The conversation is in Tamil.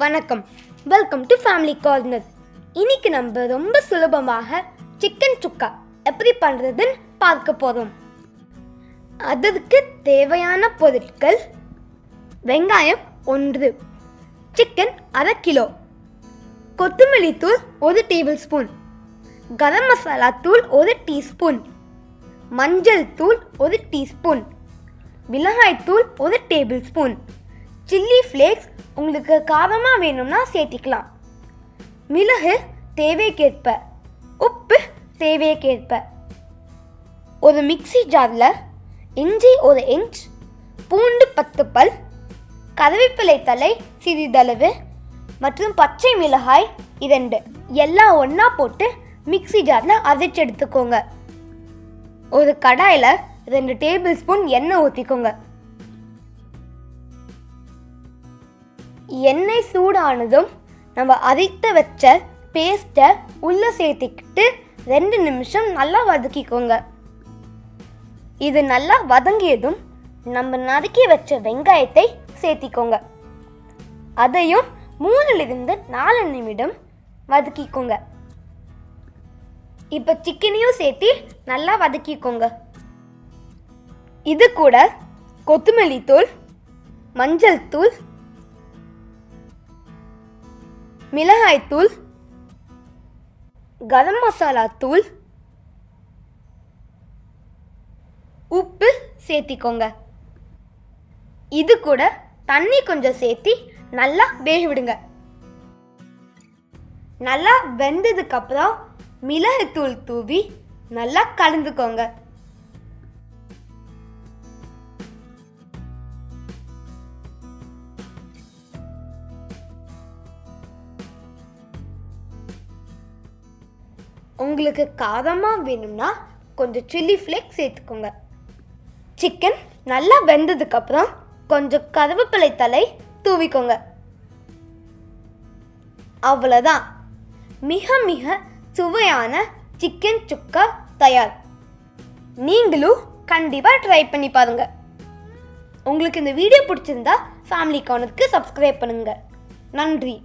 வணக்கம், வெல்கம் டு ஃபேமிலி கார்னர். இன்னைக்கு நம்ம ரொம்ப சுலபமாக சிக்கன் சுக்கா எப்படி பண்ணுறதுன்னு பார்க்க போகிறோம். அதற்கு தேவையான பொருட்கள்: வெங்காயம் 1, சிக்கன் அரை கிலோ, கொத்தமல்லி தூள் 1 டேபிள் ஸ்பூன், கரம் மசாலா தூள் 1 டீஸ்பூன், மஞ்சள் தூள் 1 டீஸ்பூன், மிளகாய் தூள் 1 டேபிள் ஸ்பூன், சில்லி ஃப்ளேக்ஸ் உங்களுக்கு காரமாக வேணும்னா சேர்த்திக்கலாம், மிளகு தேவைக்கேற்ப, உப்பு தேவைக்கேற்ப. ஒரு மிக்ஸி ஜாரில் இஞ்சி 1 இன்ச், பூண்டு 10 பல், கருவேப்பிலை தழை சிறிதளவு மற்றும் பச்சை மிளகாய் 2 எல்லாம் ஒன்றா போட்டு மிக்ஸி ஜாரில் அரைச்சி எடுத்துக்கோங்க. ஒரு கடாயில் 2 டேபிள் ஸ்பூன் எண்ணெய் ஊற்றிக்கோங்க. எண்ணெய் சூடானதும் நம்ம அரைத்து வச்ச பேஸ்ட்டை உள்ளே சேர்த்துக்கிட்டு 2 நிமிஷம் நல்லா வதக்கிக்கோங்க. இது நல்லா வதங்கியதும் நம்ம நறுக்கி வச்ச வெங்காயத்தை சேர்த்திக்கோங்க. அதையும் 3லிருந்து 4 நிமிடம் வதக்கிக்கோங்க. இப்போ சிக்கனையும் சேர்த்து நல்லா வதக்கிக்கோங்க. இது கூட கொத்தமல்லி தூள், மஞ்சள் தூள், மிளகாய் தூள், கரம் மசாலா தூள், உப்பு சேர்த்திக்கோங்க. இது கூட தண்ணி கொஞ்சம் சேர்த்தி நல்லா வேக விடுங்க. நல்லா வெந்ததுக்கு அப்புறம் மிளகாய் தூள் தூவி நல்லா கலந்துக்கோங்க. உங்களுக்கு காரமாக வேணும்னா கொஞ்சம் சில்லி ஃப்ளேக்ஸ் சேர்த்துக்கோங்க. சிக்கன் நல்லா வெந்ததுக்கப்புறம் கொஞ்சம் கருவேப்பிலை தழை தூவிக்கோங்க. அவ்வளோதான், மிக மிக சுவையான சிக்கன் சுக்கா தயார். நீங்களும் கண்டிப்பாக ட்ரை பண்ணி பாருங்க. உங்களுக்கு இந்த வீடியோ பிடிச்சிருந்தா ஃபேமிலி கார்னருக்கு சப்ஸ்கிரைப் பண்ணுங்க. நன்றி.